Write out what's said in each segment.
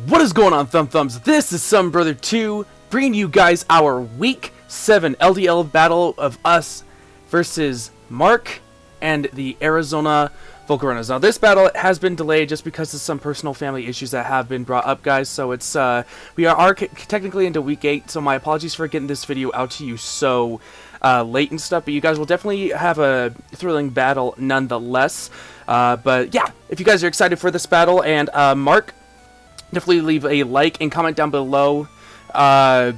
What is going on, Thumbs? This is Some Brother 2, bringing you guys our Week 7 LDL battle of us versus Mark and the Arizona Volcaronas. Now, this battle has been delayed just because of some personal family issues that have been brought up, guys. So it's we are technically into Week 8, so my apologies for getting this video out to you so late and stuff. But you guys will definitely have a thrilling battle nonetheless. But yeah, if you guys are excited for this battle, and Mark, definitely leave a like and comment down below. Are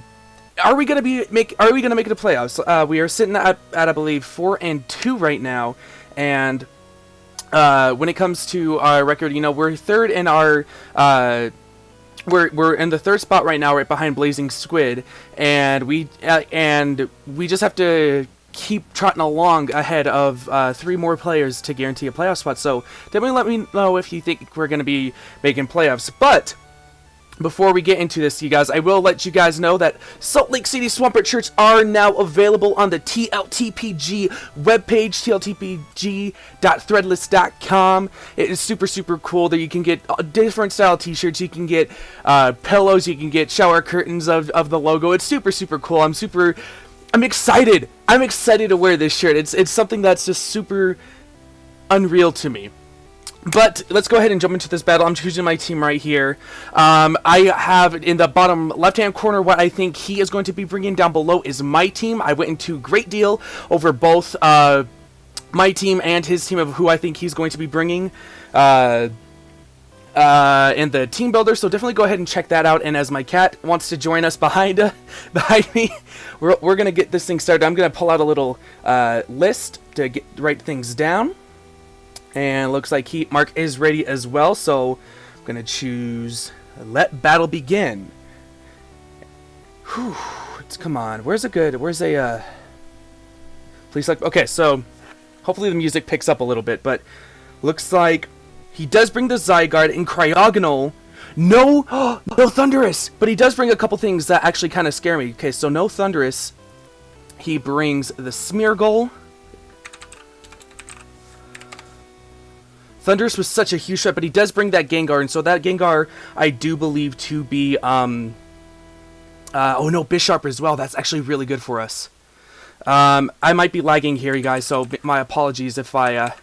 we gonna make it to playoffs? We are sitting at I believe 4-2 right now, and when it comes to our record, you know, we're third in our we're in the third spot right now, right behind Blazing Squid, and we just have to keep trotting along ahead of 3 more players to guarantee a playoff spot. So definitely let me know if you think we're going to be making playoffs. But before we get into this, you guys, I will let you guys know that Salt Lake City Swampert shirts are now available on the TLTPG webpage, tltpg.threadless.com. It is super cool that you can get different style t-shirts. You can get pillows, you can get shower curtains of the logo. It's super cool. I'm excited. I'm excited to wear this shirt. It's something that's just super unreal to me. But let's go ahead and jump into this battle. I'm choosing my team right here. I have in the bottom left-hand corner what I think he is going to be bringing. Down below is my team. I went into great deal over both my team and his team of who I think he's going to be bringing in the team builder. So definitely go ahead and check that out. And as my cat wants to join us behind me, we're gonna get this thing started. I'm gonna pull out a little list to write things down. And looks like Mark is ready as well, so I'm gonna let battle begin. Whew, come on, where's a please select. Okay, so hopefully the music picks up a little bit, but looks like he does bring the Zygarde in Cryogonal. No, no Thundurus, but he does bring a couple things that actually kind of scare me. Okay, so no Thundurus. He brings the Smeargle. Thundurus was such a huge threat, but he does bring that Gengar, and so that Gengar I do believe to be oh no, Bisharp as well. That's actually really good for us. I might be lagging here, you guys, so my apologies if I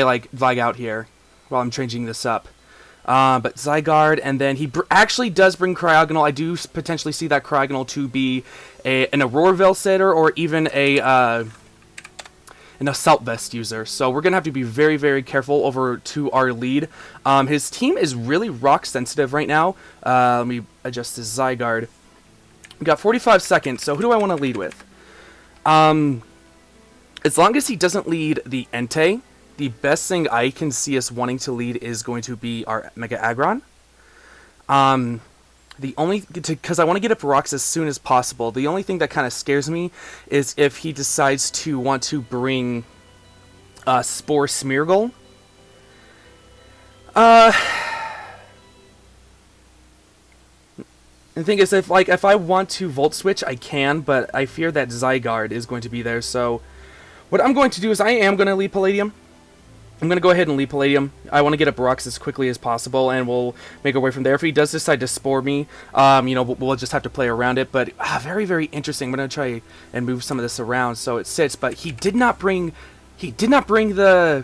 like lag out here while I'm changing this up. But Zygarde, and then he actually does bring Cryogonal. I do potentially see that Cryogonal to be an Auroraville setter or even an Assault Vest user. So we're going to have to be very careful over to our lead. His team is really rock sensitive right now. Let me adjust this Zygarde. We got 45 seconds, so who do I want to lead with? As long as he doesn't lead the Entei, the best thing I can see us wanting to lead is going to be our Mega Aggron. Because I want to get up rocks as soon as possible. The only thing that kind of scares me is if he decides to want to bring Spore Smeargle. The thing is, if I want to Volt Switch, I can, but I fear that Zygarde is going to be there. So what I'm going to do is I am going to lead Palladium. I'm going to go ahead and lead Palladium. I want to get up rocks as quickly as possible, and we'll make our way from there. If he does decide to Spore me, you know, we'll just have to play around it. But very interesting. I'm going to try and move some of this around so it sits. But he did not bring the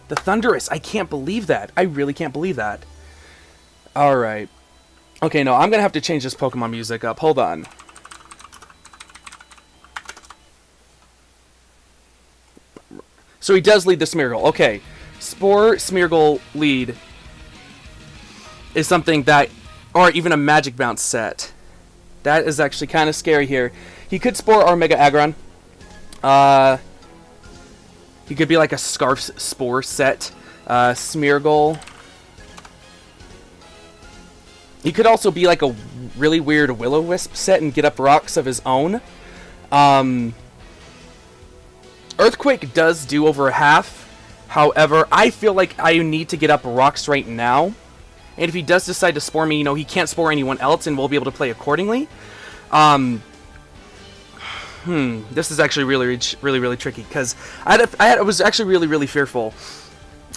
Thundurus. I can't believe that. I really can't believe that. All right. Okay, no, I'm going to have to change this Pokemon music up. Hold on. So he does lead the Smeargle. Okay. Spore Smeargle lead is something that, or even a Magic Bounce set. That is actually kind of scary here. He could Spore our Mega Aggron. He could be like a Scarf Spore set. Smeargle. He could also be like a really weird Will-O-Wisp set and get up rocks of his own. Earthquake does do over half. However, I feel like I need to get up rocks right now. And if he does decide to Spore me, you know, he can't Spore anyone else, and we'll be able to play accordingly. This is actually really tricky, because I was actually really fearful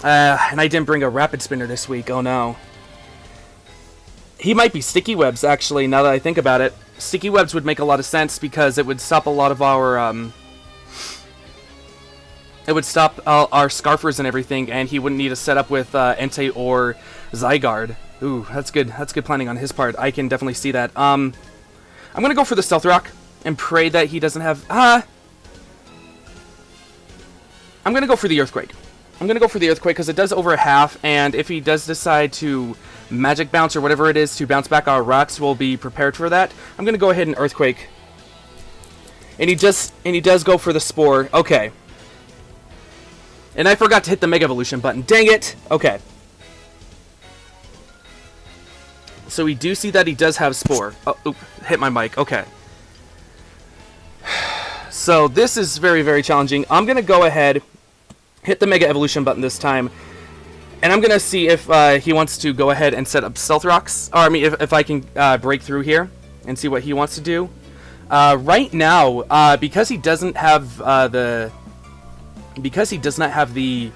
And I didn't bring a rapid spinner this week. Oh no. He might be sticky webs, actually, now that I think about it. Sticky webs would make a lot of sense because it would stop a lot of our, it would stop our Scarfers and everything, and he wouldn't need to set up with Entei or Zygarde. Ooh, that's good. That's good planning on his part. I can definitely see that. I'm gonna go for the Stealth Rock and pray that he doesn't have... I'm gonna go for the Earthquake. I'm gonna go for the Earthquake because it does over half, and if he does decide to Magic Bounce or whatever it is to bounce back our rocks, we'll be prepared for that. I'm gonna go ahead and Earthquake. And he does go for the Spore. Okay. And I forgot to hit the Mega Evolution button. Dang it! Okay. So we do see that he does have Spore. Oh, oop, hit my mic. Okay. So this is very, very challenging. I'm going to go ahead, hit the Mega Evolution button this time, and I'm going to see if he wants to go ahead and set up Stealth Rocks. Or, I mean, if I can break through here and see what he wants to do. Right now, because he doesn't have Because he does not have the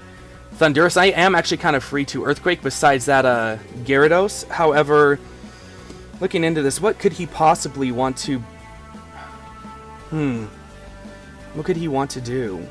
Thundurus, I am actually kind of free to Earthquake besides that Gyarados. However, looking into this, what could he possibly want to... What could he want to do?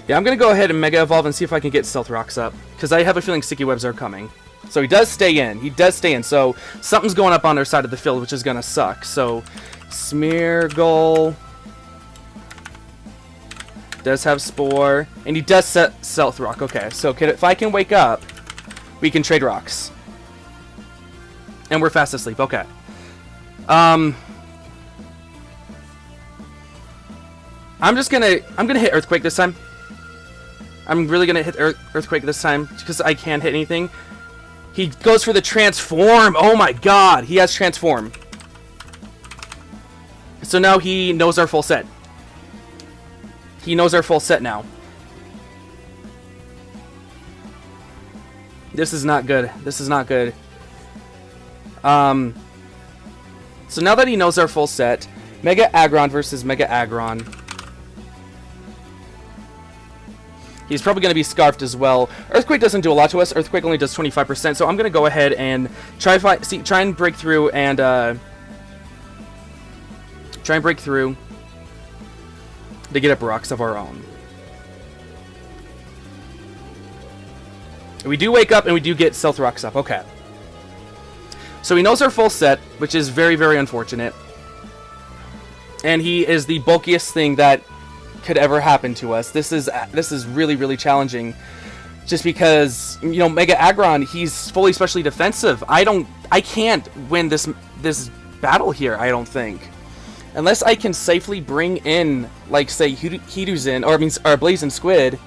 Yeah, I'm going to go ahead and Mega Evolve and see if I can get Stealth Rocks up. Because I have a feeling Sticky Webs are coming. So he does stay in. He does stay in. So something's going up on their side of the field, which is going to suck. So Smeargle does have Spore. And he does set Stealth Rock. Okay, so if I can wake up, we can trade rocks. And we're fast asleep. Okay. I'm gonna hit Earthquake this time. I'm really gonna hit Earthquake this time because I can't hit anything. He goes for the Transform. Oh my god, he has Transform. So now he knows our full set. He knows our full set now. This is not good. This is not good. So now that he knows our full set, Mega Aggron versus Mega Aggron. He's probably going to be Scarfed as well. Earthquake doesn't do a lot to us. Earthquake only does 25%. So I'm going to go ahead and try and break through and to get up rocks of our own. We do wake up and we do get Stealth Rocks up. Okay. So he knows our full set, which is very, very unfortunate. And he is the bulkiest thing that could ever happen to us. This is really, really challenging. Just because, you know, Mega Aggron, he's fully specially defensive. I can't win this battle here, I don't think. Unless I can safely bring in, like, say, Hiduzin, or Blazing Squid,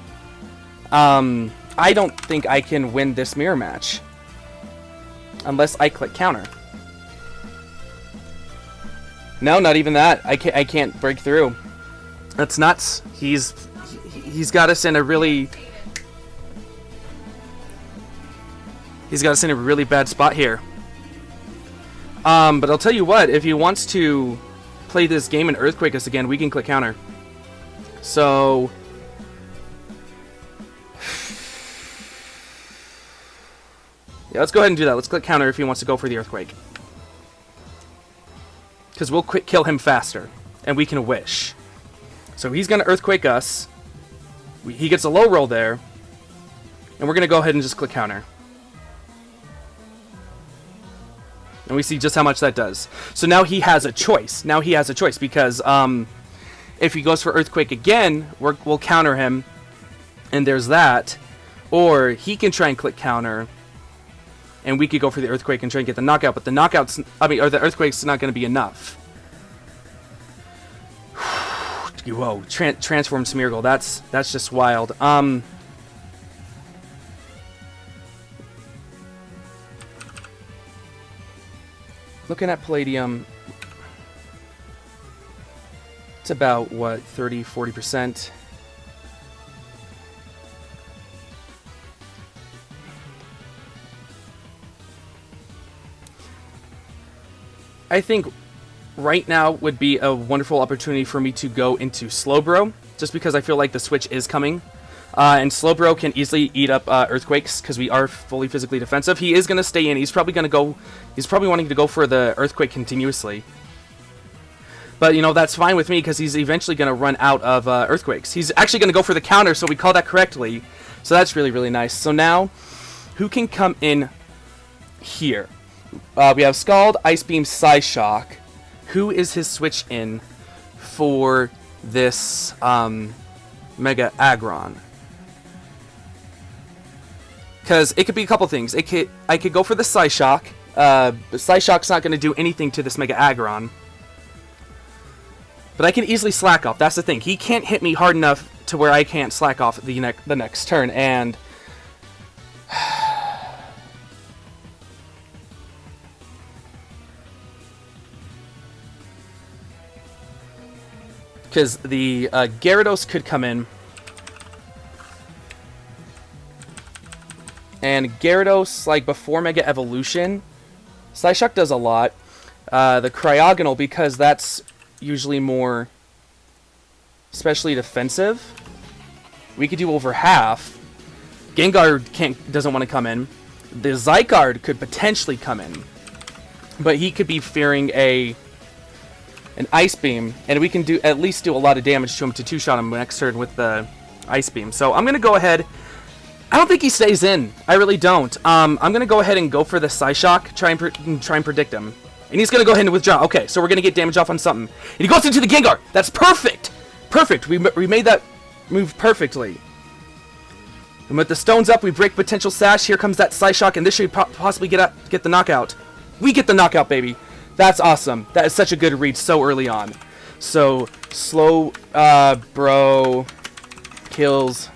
I don't think I can win this mirror match. Unless I click counter. No, not even that. I can't break through. That's nuts. He's got us in a really... He's got us in a really bad spot here. But I'll tell you what, if he wants to play this game and Earthquake us again, we can click counter. So... yeah, let's go ahead and do that. Let's click counter if he wants to go for the Earthquake. Because we'll kill him faster. And we can wish. So he's going to Earthquake us. He gets a low roll there. And we're going to go ahead and just click counter. And we see just how much that does. So now he has a choice. Now he has a choice. Because if he goes for Earthquake again, we'll counter him. And there's that. Or he can try and click counter. And we could go for the Earthquake and try and get the knockout. But the knockouts, or the Earthquake's not going to be enough. Whoa, Transform Smeargle. That's just wild. Looking at Palladium, it's about, what, 30-40%? I think right now would be a wonderful opportunity for me to go into Slowbro, just because I feel like the switch is coming. And Slowbro can easily eat up Earthquakes, because we are fully physically defensive. He is going to stay in. He's probably wanting to go for the Earthquake continuously. But, you know, that's fine with me, because he's eventually going to run out of Earthquakes. He's actually going to go for the counter, so we call that correctly. So that's really, really nice. So now, who can come in here? We have Scald, Ice Beam, Psyshock. Who is his switch in for this Mega Aggron? Because it could be a couple things. I could go for the Psyshock. Psyshock's not going to do anything to this Mega Aggron. But I can easily slack off. That's the thing. He can't hit me hard enough to where I can't slack off the next turn. And because the Gyarados could come in. And Gyarados, like before Mega Evolution, Psyshock does a lot. The Cryogonal, because that's usually more especially defensive, we could do over half. Gengar doesn't want to come in. The Zygarde could potentially come in, but he could be fearing an Ice Beam, and we can at least do a lot of damage to him to two-shot him next turn with the Ice Beam. So I'm going to go ahead. I don't think he stays in. I really don't. I'm going to go ahead and go for the Psyshock, try and predict him. And he's going to go ahead and withdraw. Okay, so we're going to get damage off on something. And he goes into the Gengar. That's perfect. Perfect. We made that move perfectly. And with the stones up, we break potential sash. Here comes that Psyshock, and this should possibly get the knockout. We get the knockout, baby. That's awesome. That is such a good read so early on. So, Slow Bro kills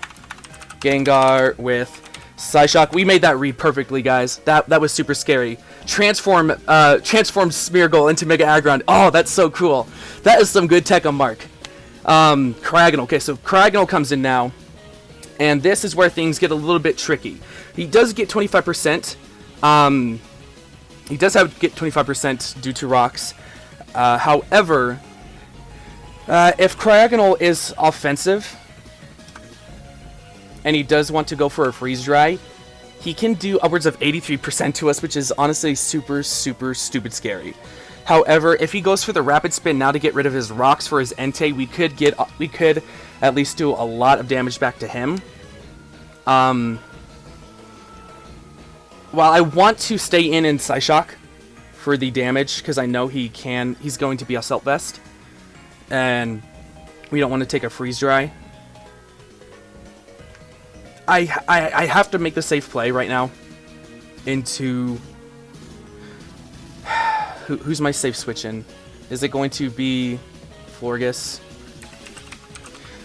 Gengar with Psyshock. We made that read perfectly, guys. That was super scary. Transform Smeargle into Mega Aggron. Oh, that's so cool. That is some good tech on Mark. Cryogonal. Okay, so Cryogonal comes in now. And this is where things get a little bit tricky. He does get 25%. He does get 25% due to rocks. However, if Cryogonal is offensive, and he does want to go for a Freeze Dry, he can do upwards of 83% to us, which is honestly super, super stupid scary. However, if he goes for the Rapid Spin now to get rid of his rocks for his Entei, we could at least do a lot of damage back to him. While I want to stay in Psyshock for the damage, because I know he's going to be Assault Vest, and we don't want to take a Freeze Dry. I have to make the safe play right now into... Who's my safe switch in? Is it going to be Florges?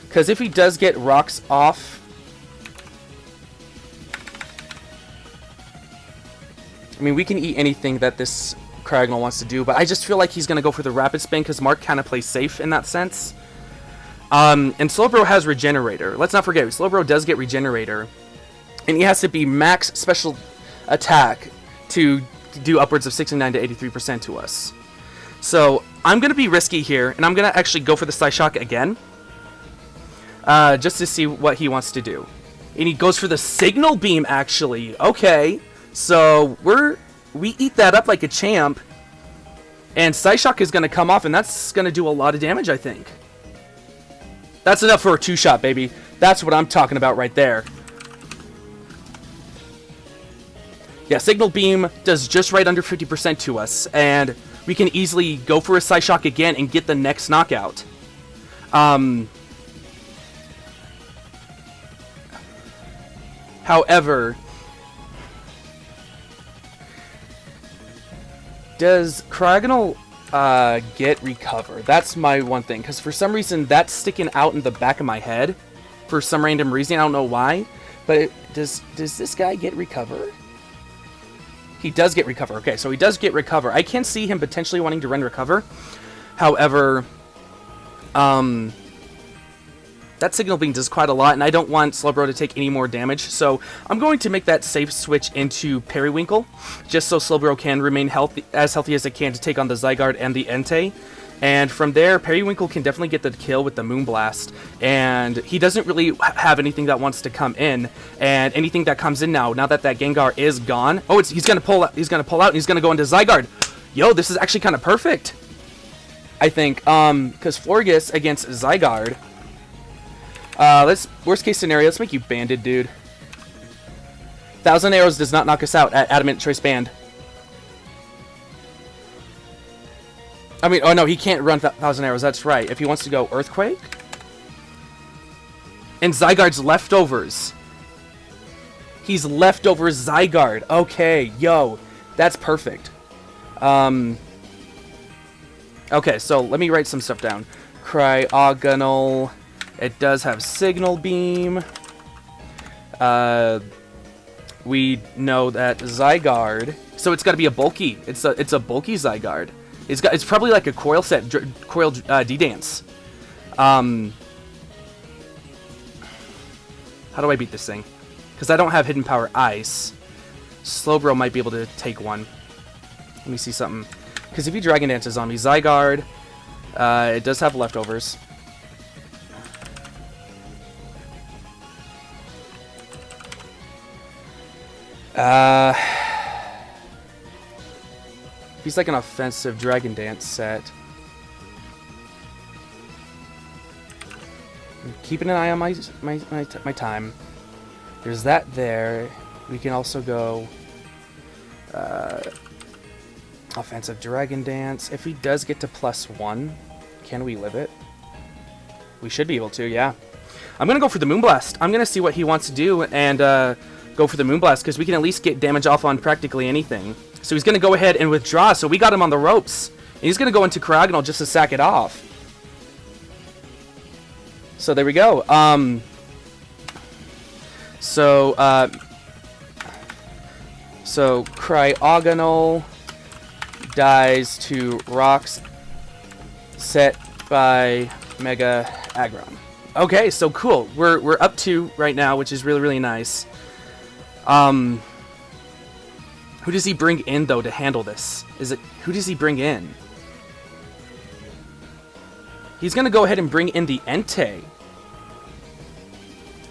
Because if he does get rocks off... I mean, we can eat anything that this Cryogonal wants to do, but I just feel like he's going to go for the Rapid Spin because Mark kind of plays safe in that sense. And Slowbro has Regenerator. Let's not forget, Slowbro does get Regenerator. And he has to be max special attack to do upwards of 69 to 83% to us. So, I'm going to be risky here, and I'm going to actually go for the Psyshock again. Just to see what he wants to do. And he goes for the Signal Beam, actually. Okay. So, we eat that up like a champ. And Psyshock is going to come off, and that's going to do a lot of damage, I think. That's enough for a two-shot, baby. That's what I'm talking about right there. Yeah, Signal Beam does just right under 50% to us, and we can easily go for a Psyshock again and get the next knockout. However, does Cryogonal get Recover? That's my one thing, because for some reason that's sticking out in the back of my head. For some random reason, I don't know why. But does this guy get Recover? He does get Recover. Okay, so he does get Recover. I can see him potentially wanting to run Recover. However, That Signal Beam does quite a lot, and I don't want Slowbro to take any more damage, so I'm going to make that safe switch into Periwinkle, just so Slowbro can remain healthy as it can to take on the Zygarde and the Entei. And from there, Periwinkle can definitely get the kill with the Moonblast, and he doesn't really have anything that wants to come in, and anything that comes in now that Gengar is gone. Oh, he's gonna pull out, and he's gonna go into Zygarde. Yo, this is actually kind of perfect, I think, because Florges against Zygarde. Worst case scenario, let's make you banded, dude. 1,000 Arrows does not knock us out at Adamant Choice Band. I mean, oh no, he can't run 1,000 Arrows, that's right. If he wants to go Earthquake. And Zygarde's leftovers. He's leftovers Zygarde. Okay, yo, that's perfect. Okay, so let me write some stuff down. Cryogonal. It does have Signal Beam. We know that Zygarde. So it's got to be a bulky. It's a bulky Zygarde. It's probably like a Coil set, Coil D-Dance. How do I beat this thing? Because I don't have Hidden Power Ice. Slowbro might be able to take one. Let me see something. Because if he Dragon Dances on me, Zygarde, it does have leftovers. He's like an offensive Dragon Dance set. I'm keeping an eye on my time. There's that there. We can also go offensive Dragon Dance. If he does get to +1, can we live it? We should be able to, yeah. I'm gonna go for the Moonblast. I'm gonna see what he wants to do and go for the Moonblast, because we can at least get damage off on practically anything. So he's going to go ahead and withdraw, so we got him on the ropes. And he's going to go into Cryogonal just to sack it off. So there we go. So Cryogonal dies to rocks set by Mega Aggron. Okay, so cool. We're up 2 right now, which is really, really nice. Who does he bring in, though, to handle this? Who does he bring in? He's going to go ahead and bring in the Entei.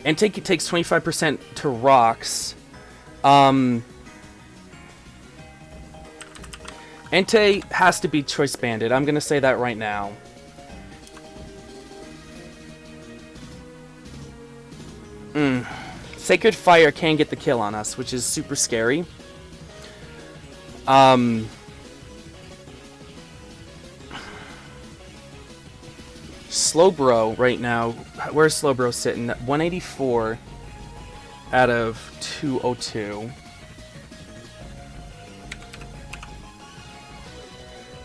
Entei takes 25% to rocks. Entei has to be Choice Banded. I'm going to say that right now. Sacred Fire can get the kill on us, which is super scary. Slowbro right now, where's Slowbro sitting? 184 out of 202.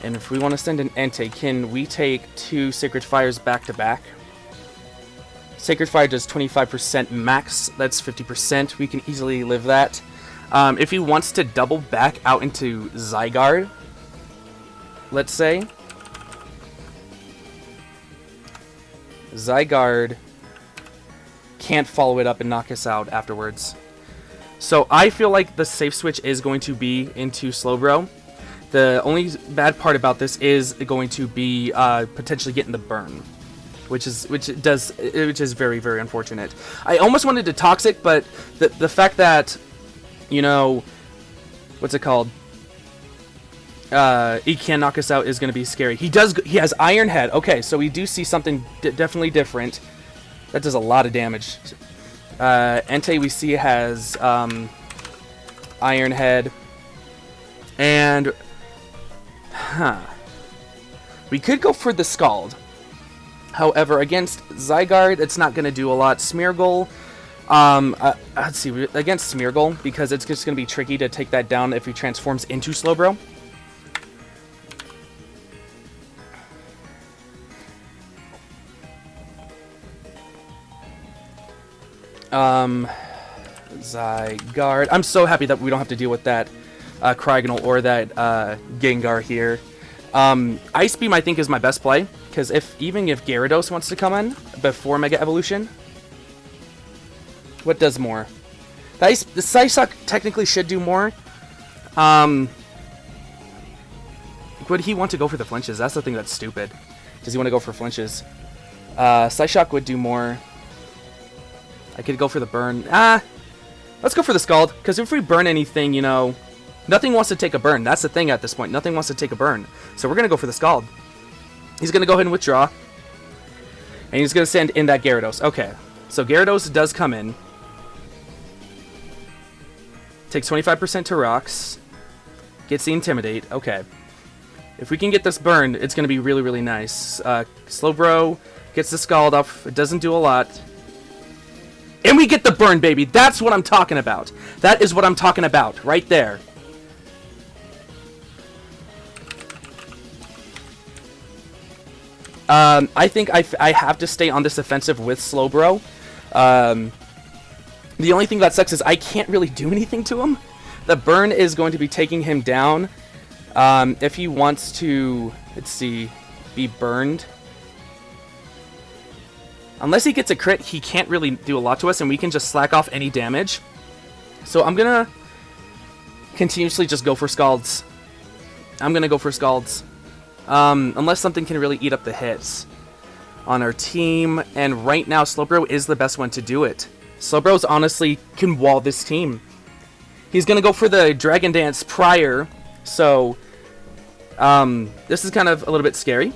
And if we want to send an Entei, can we take 2 Sacred Fires back to back? Sacred Fire does 25% max, that's 50%. We can easily live that. If he wants to double back out into Zygarde, let's say, Zygarde can't follow it up and knock us out afterwards. So I feel like the safe switch is going to be into Slowbro. The only bad part about this is going to be potentially getting the burn, which is very, very unfortunate. I almost wanted to Toxic, but the fact that, you know, what's it called? He can knock us out is going to be scary. He has Iron Head. Okay, so we do see something definitely different. That does a lot of damage. Entei we see has Iron Head. And we could go for the Scald. However, against Zygarde, it's not going to do a lot. Smeargle, let's see, against Smeargle, because it's just going to be tricky to take that down if he transforms into Slowbro. Zygarde. I'm so happy that we don't have to deal with that Cryogonal or that Gengar here. Ice Beam, I think, is my best play, Because even if Gyarados wants to come in before Mega Evolution, what does more? The Psyshock technically should do more. Would he want to go for the flinches? That's the thing that's stupid. Does he want to go for flinches? Psyshock would do more. I could go for the burn. Let's go for the Scald, because if we burn anything, you know, nothing wants to take a burn. That's the thing at this point. Nothing wants to take a burn. So we're going to go for the Scald. He's going to go ahead and withdraw. And he's going to send in that Gyarados. Okay, so Gyarados does come in. Takes 25% to rocks. Gets the Intimidate. Okay. If we can get this burn, it's going to be really, really nice. Slowbro gets the Scald off. It doesn't do a lot. And we get the burn, baby. That's what I'm talking about. That is what I'm talking about. Right there. I think I have to stay on this offensive with Slowbro. The only thing that sucks is I can't really do anything to him. The burn is going to be taking him down. If he wants to, let's see, be burned. Unless he gets a crit, he can't really do a lot to us, and we can just slack off any damage. So I'm going to continuously just go for Scalds. I'm going to go for Scalds. Unless something can really eat up the hits on our team. And right now, Slowbro is the best one to do it. Slowbro's honestly can wall this team. He's going to go for the Dragon Dance prior. So, this is kind of a little bit scary.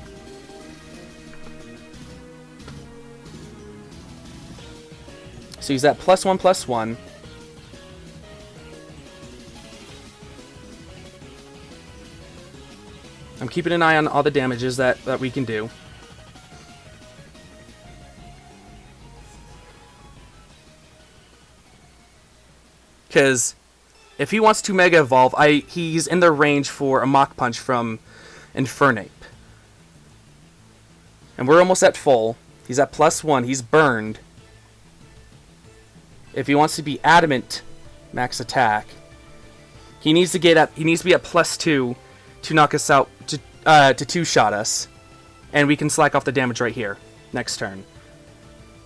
So he's at +1/+1. I'm keeping an eye on all the damages that we can do. Because if he wants to Mega Evolve, he's in the range for a Mach Punch from Infernape. And we're almost at full. He's at +1. He's burned. If he wants to be Adamant max attack, he needs to be at +2 to knock us out, to two-shot us. And we can slack off the damage right here, next turn.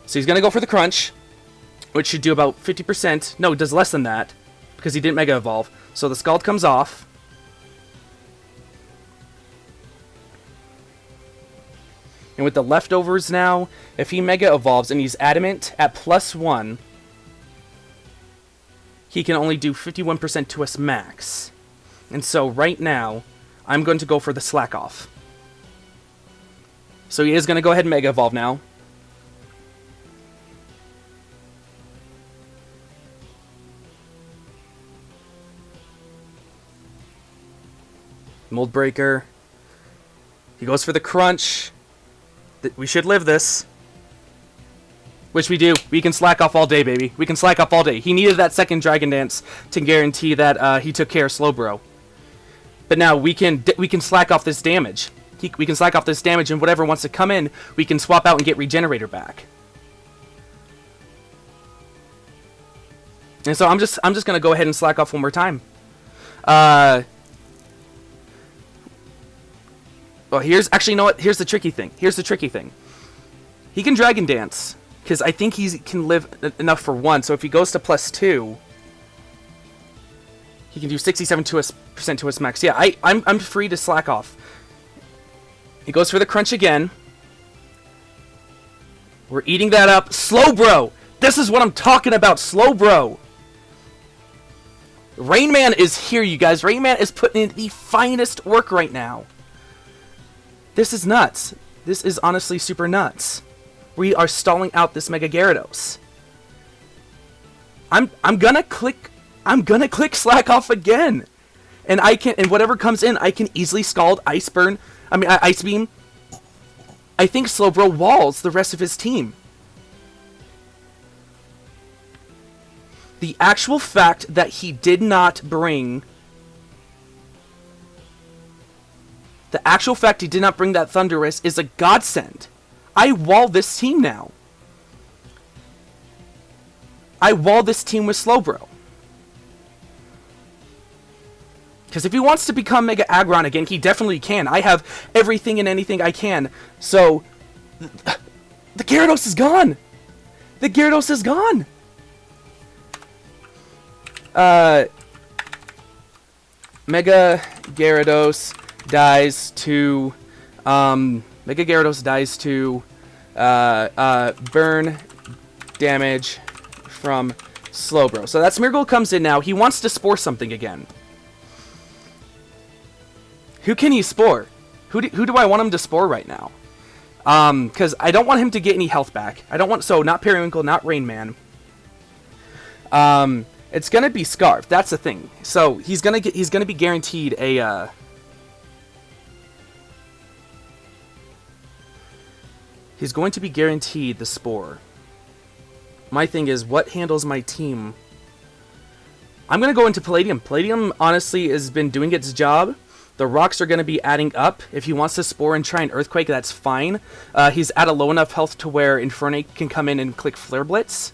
So he's going to go for the Crunch, which should do about 50%. No, it does less than that, because he didn't Mega Evolve. So the Scald comes off. And with the leftovers now, if he Mega Evolves and he's Adamant at +1, he can only do 51% to us max. And so right now, I'm going to go for the Slack Off. So he is going to go ahead and Mega Evolve now. Mold Breaker. He goes for the Crunch. We should live this. Which we do. We can slack off all day, baby. We can slack off all day. He needed that second Dragon Dance to guarantee that he took care of Slowbro. But now we can slack off this damage. We can slack off this damage, and whatever wants to come in, we can swap out and get Regenerator back. And so I'm just gonna go ahead and slack off one more time. Well, here's actually, you know what? Here's the tricky thing. He can Dragon Dance, because I think he can live enough for one. So if he goes to +2, he can do 67% to his max. Yeah, I'm free to slack off. He goes for the Crunch again. We're eating that up. Slowbro! This is what I'm talking about, Slowbro! Rain Man is here, you guys. Rain Man is putting in the finest work right now. This is nuts. This is honestly super nuts. We are stalling out this Mega Gyarados. I'm gonna click Slack Off again. And whatever comes in, I can easily Scald, Ice Beam. I think Slowbro walls the rest of his team. The actual fact that he did not bring that Thundurus is a godsend. I wall this team now. I wall this team with Slowbro. Because if he wants to become Mega Aggron again, he definitely can. I have everything and anything I can. So, the Gyarados is gone! The Gyarados is gone! Mega Gyarados dies to... Mega Gyarados dies to... burn damage from Slowbro. So that Smeargle comes in now. He wants to Spore something again. Who can he Spore? Who do I want him to Spore right now? Because I don't want him to get any health back. I don't want... So, not Periwinkle, not Rain Man. It's gonna be Scarf. That's the thing. So, he's gonna be guaranteed a... He's going to be guaranteed the Spore. My thing is, what handles my team? I'm going to go into Palladium. Palladium, honestly, has been doing its job. The rocks are going to be adding up. If he wants to Spore and try an Earthquake, that's fine. He's at a low enough health to where Infernape can come in and click Flare Blitz.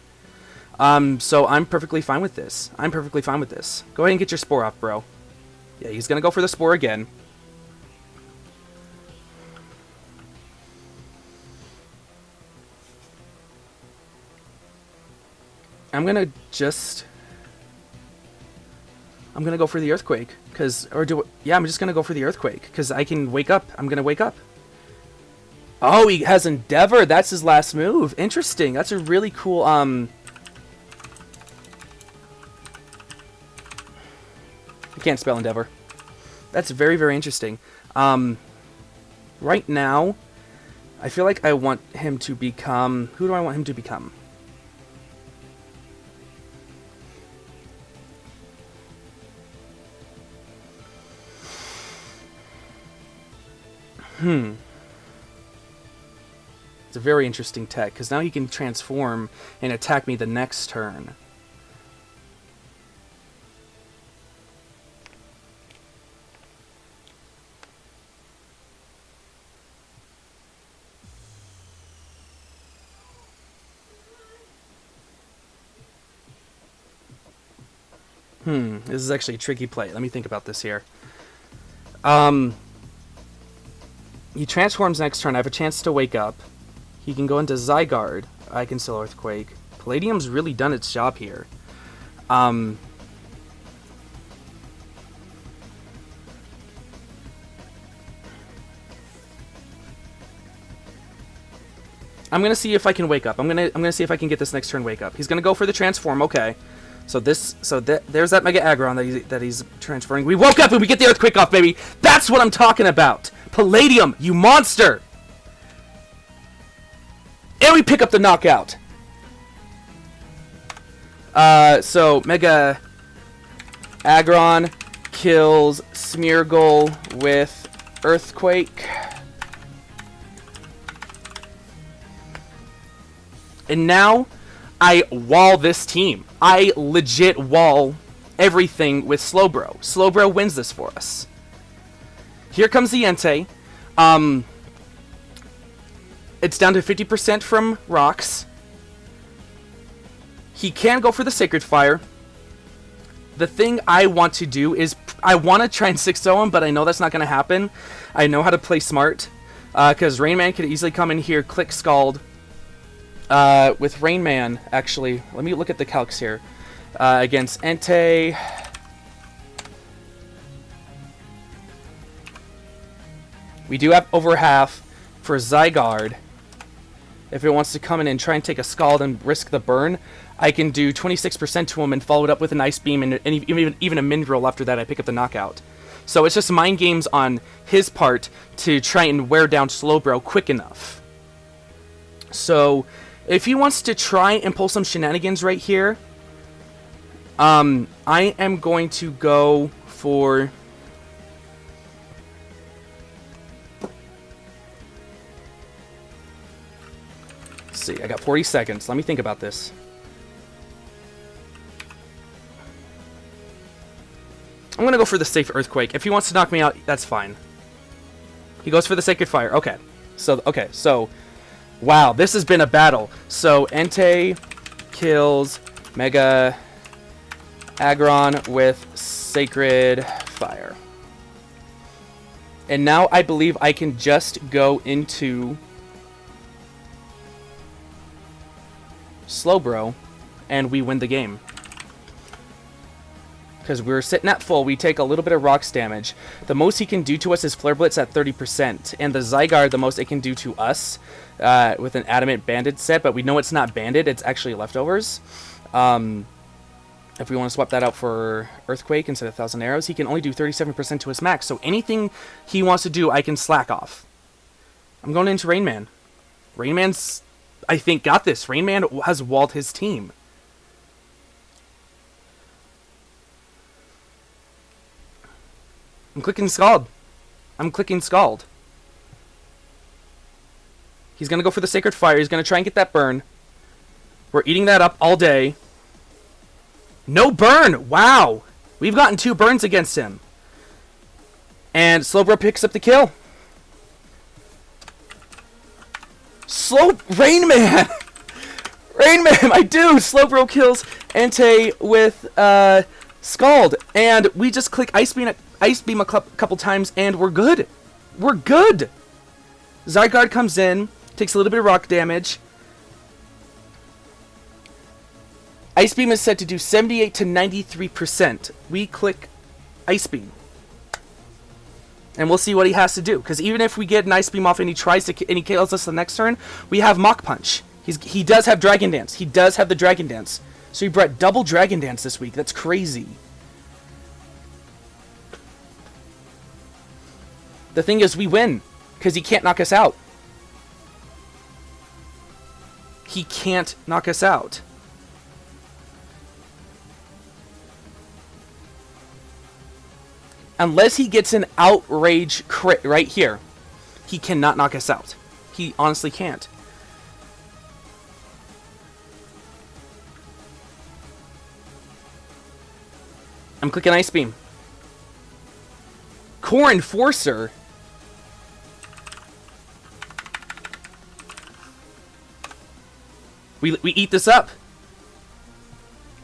So I'm perfectly fine with this. I'm perfectly fine with this. Go ahead and get your Spore off, bro. Yeah, he's going to go for the Spore again. I'm gonna go for the Earthquake, yeah, I'm just gonna go for the Earthquake, because I can wake up. I'm gonna wake up. Oh, he has Endeavor. That's his last move. Interesting. That's a really cool, I can't spell Endeavor. That's very, very interesting. Right now, I feel like I want him to become... Who do I want him to become? It's a very interesting tech, because now he can transform and attack me the next turn. This is actually a tricky play. Let me think about this here. He transforms next turn. I have a chance to wake up. He can go into Zygarde. I can still Earthquake. Palladium's really done its job here. I'm gonna see if I can wake up. I'm gonna see if I can get this next turn wake up. He's gonna go for the transform. Okay. There's that Mega Aggron that he's transferring. We woke up and we get the Earthquake off, baby. That's what I'm talking about. Palladium, you monster. And we pick up the knockout. So Mega Aggron kills Smeargle with Earthquake. And now I wall this team. I legit wall everything with Slowbro. Slowbro wins this for us. Here comes the Entei. It's down to 50% from rocks. He can go for the Sacred Fire. The thing I want to do is I want to try and 6-0 him, but I know that's not going to happen. I know how to play smart. Because Rain Man could easily come in here, click Scald. With Rain Man, actually, let me look at the calcs here. Against Entei. We do have over half for Zygarde. If it wants to come in and try and take a Scald and risk the burn, I can do 26% to him and follow it up with an Ice Beam and even a Mindrill after that I pick up the knockout. So it's just mind games on his part to try and wear down Slowbro quick enough. So if he wants to try and pull some shenanigans right here, I am going to go for... Let's see, I got 40 seconds. Let me think about this. I'm going to go for the safe Earthquake. If he wants to knock me out, that's fine. He goes for the Sacred Fire. Okay. So, wow, this has been a battle. So, Entei kills Mega Aggron with Sacred Fire. And now I believe I can just go into Slowbro and we win the game. Because we're sitting at full, we take a little bit of rocks damage. The most he can do to us is Flare Blitz at 30%. And the Zygarde, the most it can do to us with an Adamant Banded set, but we know it's not banded, it's actually leftovers. If we want to swap that out for Earthquake instead of 1,000 Arrows, he can only do 37% to his max. So anything he wants to do, I can slack off. I'm going into Rain Man. Rain Man's, I think, got this. Rain Man has walled his team. I'm clicking Scald. I'm clicking Scald. He's going to go for the Sacred Fire. He's going to try and get that burn. We're eating that up all day. No burn! Wow! We've gotten 2 burns against him. And Slowbro picks up the kill. Rain Man! Rain Man, my dude! Slowbro kills Entei with Scald. And we just click Ice Beam a couple times and we're good. We're good! Zygarde comes in, takes a little bit of rock damage. Ice Beam is set to do 78 to 93%. We click Ice Beam. And we'll see what he has to do. Because even if we get an Ice Beam off and he tries to and he kills us the next turn, we have Mach Punch. He does have Dragon Dance. He does have the Dragon Dance. So he brought double Dragon Dance this week. That's crazy. The thing is, we win. Because he can't knock us out. He can't knock us out. Unless he gets an Outrage crit right here, he cannot knock us out. He honestly can't. I'm clicking Ice Beam. Core Enforcer? We eat this up.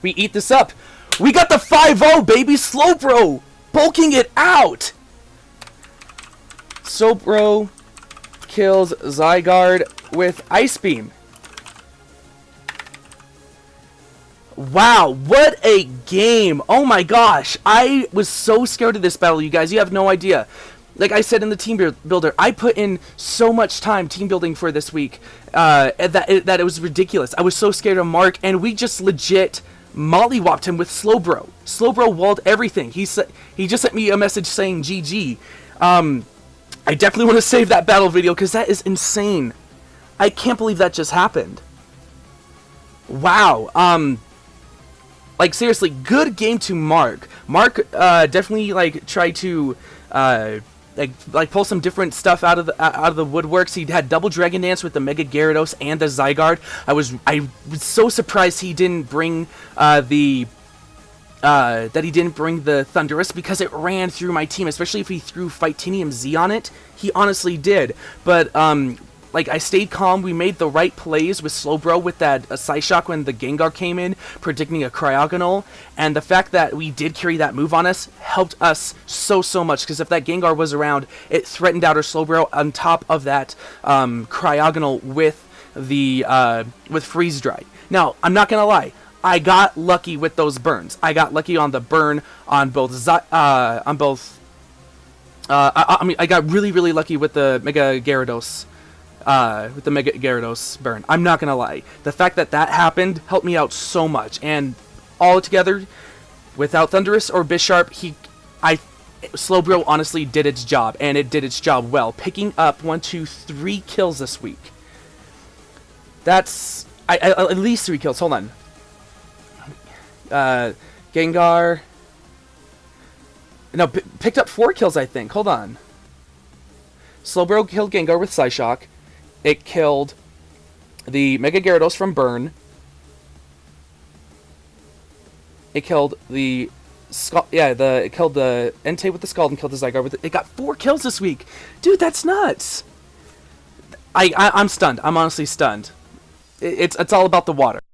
We eat this up. We got the 5-0, baby! Slowbro! Bulking it out! Slowbro kills Zygarde with Ice Beam. Wow, what a game! Oh my gosh, I was so scared of this battle, you guys. You have no idea. Like I said in the team builder, I put in so much time team building for this week that it was ridiculous. I was so scared of Mark, and we just legit mollywopped him with Slowbro. Slowbro walled everything. He just sent me a message saying GG. I definitely want to save that battle video because that is insane. I can't believe that just happened. Wow. Like seriously, good game to Mark. Mark definitely like tried to like pull some different stuff out of the woodworks. He had double Dragon Dance with the Mega Gyarados and the Zygarde. I was so surprised he didn't bring that he didn't bring the Thundurus, because it ran through my team, especially if he threw Fightinium Z on it. He honestly did. But like I stayed calm. We made the right plays with Slowbro with that Psyshock when the Gengar came in, predicting a Cryogonal. And the fact that we did carry that move on us helped us so much, because if that Gengar was around, it threatened out our Slowbro on top of that Cryogonal with the with Freeze Dry. Now, I'm not gonna lie, I got lucky with those burns. I got lucky on the burn on both I mean, I got really lucky with the Mega Gyarados. With the Mega Gyarados burn. I'm not gonna lie. The fact that that happened helped me out so much. And all together, without Thundurus or Bisharp, Slowbro honestly did its job. And it did its job well. Picking up 1, 2, 3 kills this week. That's... at least 3 kills. Hold on. Gengar... No, picked up 4 kills, I think. Hold on. Slowbro killed Gengar with Psyshock. It killed the Mega Gyarados from Burn. It killed the it killed the Entei with the Scald and killed the Zygarde with it. It got 4 kills this week. Dude, that's nuts. I'm stunned. I'm honestly stunned. It's all about the water.